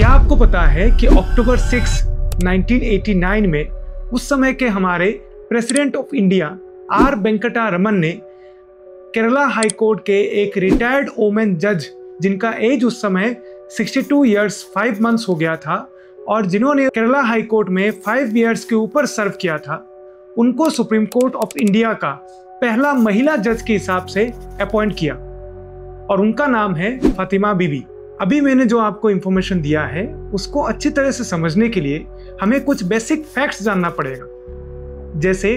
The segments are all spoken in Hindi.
क्या आपको पता है कि अक्टूबर 6, 1989 में उस समय के हमारे president of India R Venkataraman ने केरला हाई कोर्ट के एक रिटायर्ड वोमेन जज जिनका एज उस समय 62 इयर्स 5 मंथ्स हो गया था और जिन्होंने केरला हाई कोर्ट में 5 इयर्स के ऊपर सर्व किया था, उनको सुप्रीम कोर्ट ऑफ इंडिया का पहला महिला जज के हिसाब से अपॉइंट किया और उनका नाम है फातिमा बीबी। अभी मैंने जो आपको इंफॉर्मेशन दिया है उसको अच्छी तरह से समझने के लिए हमें कुछ बेसिक फैक्ट्स जानना पड़ेगा, जैसे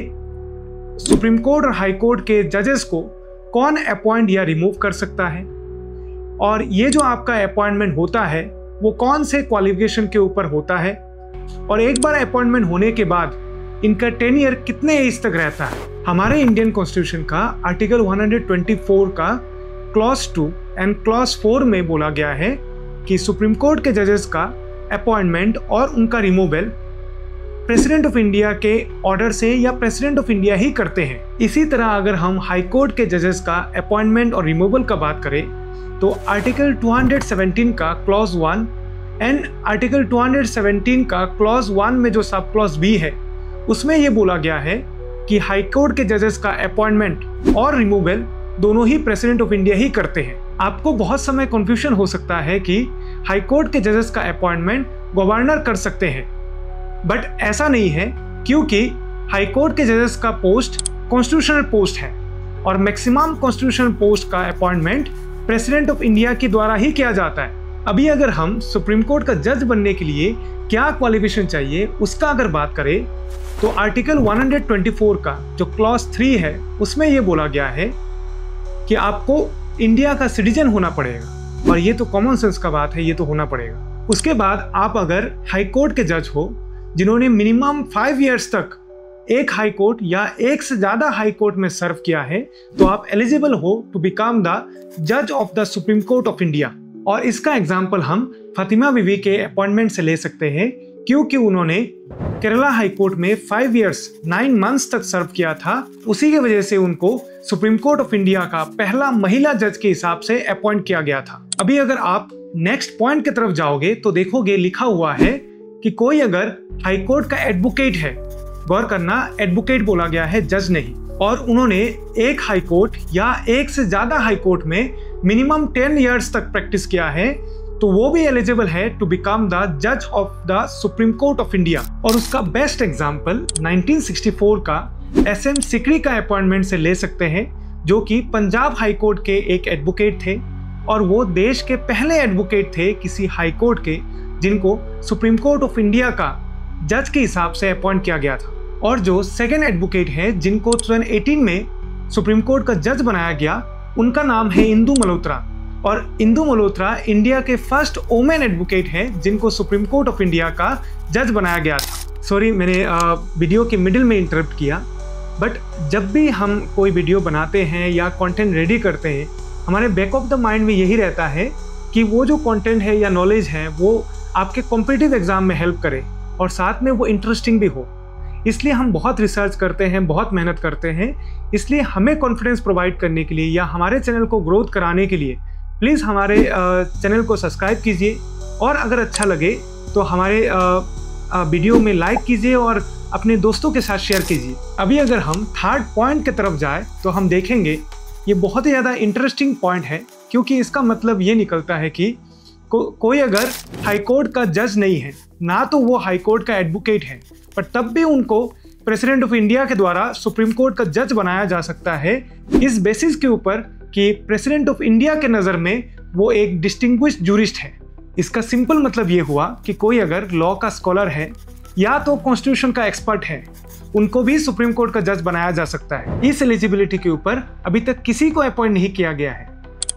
सुप्रीम कोर्ट और हाई कोर्ट के जजेस को कौन अपॉइंट या रिमूव कर सकता है, और ये जो आपका अपॉइंटमेंट होता है वो कौन से क्वालिफिकेशन के ऊपर होता है, और एक बार अपॉइंटमेंट होने के बाद इनका टेन्योर कितने एज तक रहता है। हमारे इंडियन कॉन्स्टिट्यूशन का आर्टिकल 124 का क्लॉज 2 एंड क्लॉज 4 में बोला गया है कि सुप्रीम कोर्ट के जजेस का अपॉइंटमेंट और उनका रिमूवल प्रेसिडेंट ऑफ इंडिया के ऑर्डर से या प्रेसिडेंट ऑफ इंडिया ही करते हैं। इसी तरह अगर हम हाई कोर्ट के जजेस का अपॉइंटमेंट और रिमूवल का बात करें तो आर्टिकल 217 का क्लॉज 1 एंड आर्टिकल 217 का क्लॉज 1 में जो सब क्लॉज बी है उसमें यह बोला गया है कि हाई कोर्ट के जजेस का अपॉइंटमेंट और रिमूवल दोनों ही प्रेसिडेंट ऑफ इंडिया ही करते हैं। आपको बहुत समय कंफ्यूजन हो सकता है कि हाई कोर्ट के जजेस का अपॉइंटमेंट गवर्नर कर सकते हैं, बट ऐसा नहीं है, क्योंकि हाई कोर्ट के जजेस का पोस्ट कॉन्स्टिट्यूशनल पोस्ट है और मैक्सिमम कॉन्स्टिट्यूशनल पोस्ट का अपॉइंटमेंट प्रेसिडेंट ऑफ इंडिया के द्वारा ही किया जाता है। अभी अगर हम सुप्रीम कोर्ट का जज बनने के लिए क्या क्वालिफिकेशन चाहिए उसका अगर बात करें तो आर्टिकल 124 का जो क्लॉज 3 है उसमें यह बोला गया है कि आपको इंडिया का सिटीजन होना पड़ेगा, और ये तो कॉमन सेंस का बात है, ये तो होना पड़ेगा। उसके बाद आप अगर हाई कोर्ट के जज हो जिन्होंने मिनिमम 5 इयर्स तक एक हाई कोर्ट या एक से ज्यादा हाई कोर्ट में सर्व किया है तो आप एलिजिबल हो टू बिकम द जज of the supreme court of India. और इसका एग्जाम्पल हम फातिमा बीबी के अपॉइंटमेंट से ले सकते हैं, क्योंकि उन्होंने केरला हाई कोर्ट में 5 इयर्स 9 मंथ्स तक सर्व किया था। उसी की वजह से उनको सुप्रीम कोर्ट ऑफ इंडिया का पहला महिला जज के हिसाब से अपॉइंट किया गया था। अभी अगर आप नेक्स्ट पॉइंट की तरफ जाओगे तो देखोगे लिखा हुआ है कि कोई अगर हाई कोर्ट का एडवोकेट है, गौर करना एडवोकेट बोला गया है, जज नहीं, और उन्होंने एक हाई कोर्ट या एक से ज्यादा हाई कोर्ट में मिनिमम 10 इयर्स तक प्रैक्टिस किया है तो वो भी एलिजिबल है टू बिकम द जज of the supreme court of India. और उसका बेस्ट एग्जांपल 1964 का SM सिकरी का अपॉइंटमेंट से ले सकते हैं, जो कि पंजाब हाई कोर्ट के एक एडवोकेट थे और वो देश के पहले एडवोकेट थे किसी हाई कोर्ट के जिनको सुप्रीम कोर्ट ऑफ इंडिया का जज के हिसाब से अपॉइंट किया गया था। और जो सेकेंड एडवोकेट है जिनको 2018 में सुप्रीम कोर्ट का जज बनाया गया, उनका नाम है इंदु मल्होत्रा, और इंदु मल्होत्रा इंडिया के फर्स्ट वोमेन एडवोकेट हैं जिनको सुप्रीम कोर्ट ऑफ इंडिया का जज बनाया गया था। सॉरी, मैंने वीडियो के मिडिल में इंटरप्ट किया, बट जब भी हम कोई वीडियो बनाते हैं या कंटेंट रेडी करते हैं, हमारे बैक ऑफ द माइंड में यही रहता है कि वो जो कंटेंट है या नॉलेज है वो आपके कॉम्पिटिटिव एग्जाम में हेल्प करे और साथ में वो इंटरेस्टिंग भी हो। इसलिए हम बहुत रिसर्च करते हैं, बहुत मेहनत करते हैं। इसलिए हमें कॉन्फिडेंस प्रोवाइड करने के लिए या हमारे चैनल को ग्रोथ कराने के लिए प्लीज़ हमारे चैनल को सब्सक्राइब कीजिए, और अगर अच्छा लगे तो हमारे वीडियो में लाइक कीजिए और अपने दोस्तों के साथ शेयर कीजिए। अभी अगर हम थर्ड पॉइंट की तरफ जाए तो हम देखेंगे ये बहुत ही ज़्यादा इंटरेस्टिंग पॉइंट है, क्योंकि इसका मतलब ये निकलता है कि कोई अगर हाई कोर्ट का जज नहीं है, ना तो वो हाई कोर्ट का एडवोकेट है, पर तब भी उनको प्रेसिडेंट ऑफ इंडिया के द्वारा सुप्रीम कोर्ट का जज बनाया जा सकता है, इस बेसिस के ऊपर कि प्रेसिडेंट ऑफ इंडिया के नज़र में वो एक डिस्टिंग्विश्ड जूरिस्ट है। इसका सिंपल मतलब ये हुआ कि कोई अगर लॉ का स्कॉलर है या तो कॉन्स्टिट्यूशन का एक्सपर्ट है, उनको भी सुप्रीम कोर्ट का जज बनाया जा सकता है। इस एलिजिबिलिटी के ऊपर अभी तक किसी को अपॉइंट नहीं किया गया है,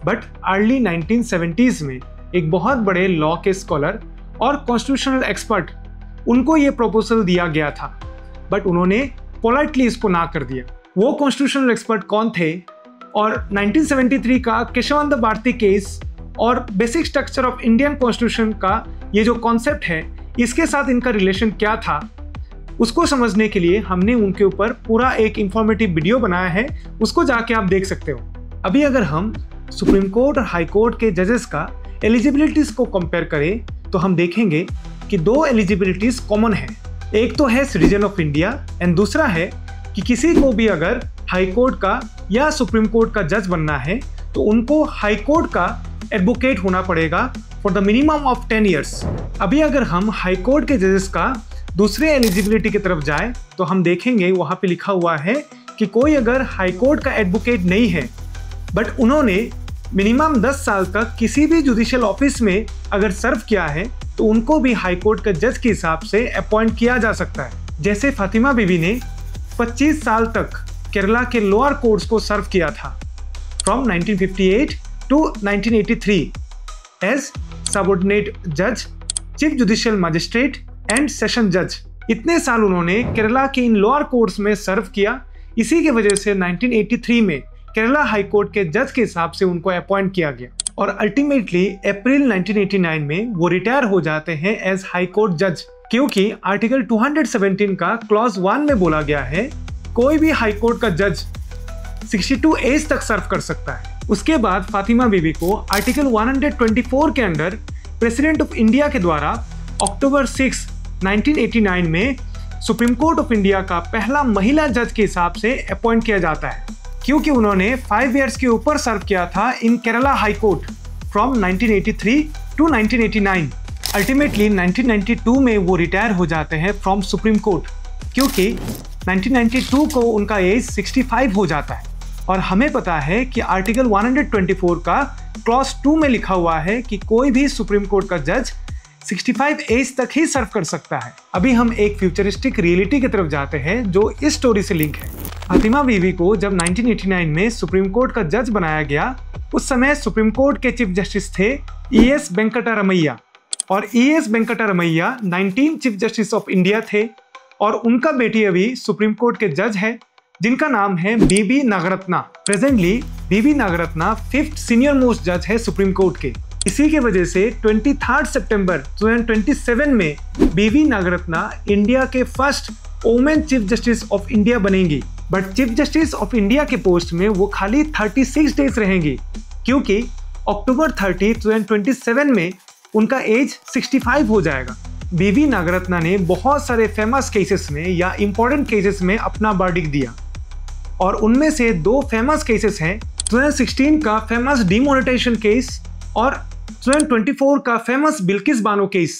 बट अर्ली 1970s में एक बहुत बड़े लॉ के स्कॉलर और कॉन्स्टिट्यूशनल एक्सपर्ट, उनको ये प्रपोजल दिया गया था, बट उन्होंने पोलाइटली इसको ना कर दिया। वो कॉन्स्टिट्यूशनल एक्सपर्ट कौन थे, और 1973 का केशवानंद भारती केस और basic structure of Indian constitution का ये जो कॉन्सेप्ट है, इसके साथ इनका रिलेशन क्या था, उसको समझने के लिए हमने उनके ऊपर पूरा एक इंफॉर्मेटिव वीडियो बनाया है, उसको जाके आप देख सकते हो। अभी अगर हम सुप्रीम कोर्ट और हाई कोर्ट के जजेस का एलिजिबिलिटीज को कंपेयर करें तो हम देखेंगे कि दो एलिजिबिलिटीज कॉमन है। एक तो है सिटीजन ऑफ इंडिया एंड दूसरा है कि किसी को भी अगर हाई कोर्ट का या सुप्रीम कोर्ट का जज बनना है तो उनको हाई कोर्ट का एडवोकेट होना पड़ेगा for the minimum of 10 years. अभी अगर हम हाई कोर्ट के जजेस का दूसरे एलिजिबिलिटी की तरफ जाए तो हम देखेंगे वहां पे लिखा हुआ है कि कोई अगर हाई कोर्ट का एडवोकेट नहीं है बट उन्होंने मिनिमम 10 साल तक किसी भी जुडिशियल ऑफिस में अगर सर्व किया है तो उनको भी हाई कोर्ट के जज के हिसाब से अपॉइंट किया जा सकता है। जैसे फातिमा बीबी ने 25 साल तक केरला के लोअर कोर्ट्स को सर्व किया था फ्रॉम 1958 टू 1983 एज सबऑर्डिनेट जज, chief judicial magistrate and session जज। इतने साल उन्होंने केरला के इन लोअर कोर्ट्स में सर्व किया। इसी की वजह से 1983 में केरला हाई कोर्ट के जज के हिसाब से उनको अपॉइंट किया गया और अल्टीमेटली अप्रैल 1989 में वो रिटायर हो जाते हैं एज हाई कोर्ट जज, क्योंकि आर्टिकल 217 का क्लॉज 1 में बोला गया है कोई भी हाई कोर्ट का जज 62 एज तक सर्व कर सकता है। उसके बाद फातिमा बीबी को आर्टिकल 124 के अंडर प्रेसिडेंट ऑफ इंडिया के द्वारा अक्टूबर 6, 1989 में सुप्रीम कोर्ट ऑफ इंडिया का पहला महिला जज के हिसाब से अपॉइंट किया जाता है, क्योंकि उन्होंने 5 इयर्स के ऊपर सर्व किया था in Kerala high court from 1983 to 1989। Ultimately 1992 में वो रिटायर हो जाते हैं फ्रॉम सुप्रीम कोर्ट, क्योंकि 1992 को उनका एज 65 हो जाता है। और हमें पता है कि आर्टिकल 124 का क्लॉज 2 में लिखा हुआ है कि कोई भी सुप्रीम कोर्ट का जज 65 एज तक ही सर्व कर सकता है। अभी हम एक फ्यूचरिस्टिक रियलिटी की तरफ जाते हैं जो इस स्टोरी से लिंक है। फातिमा बीवी को जब 1989 में सुप्रीम कोर्ट का जज बनाया गया, उस समय सुप्रीम कोर्ट के चीफ जस्टिस थे E.S. वेंकटरमैया, और E.S. Venkataramiah 19 chief justice of India थे और उनका बेटी अभी सुप्रीम कोर्ट के जज है जिनका नाम है बीबी नागरत्ना। प्रेजेंटली बीबी नागरत्ना 5th सीनियर मोस्ट जज है सुप्रीम कोर्ट के। इसी की वजह से 23 सितंबर 2027 में बीबी नागरत्ना इंडिया के first women chief justice of India बनेंगी। But chief justice of India के पोस्ट में वो खाली 36 डेज रहेंगी, क्योंकि अक्टूबर 30, 2027 में उनका एज 65 हो जाएगा। बीबी नागरत्ना ने बहुत सारे फेमस केसेस में या इंपॉर्टेंट केसेस में अपना वर्डिक्ट दिया और उनमें से 2 फेमस केसेस हैं, 2016 का फेमस डिमोनेटाइजेशन केस और 2024 का फेमस बिल्किस बानो केस।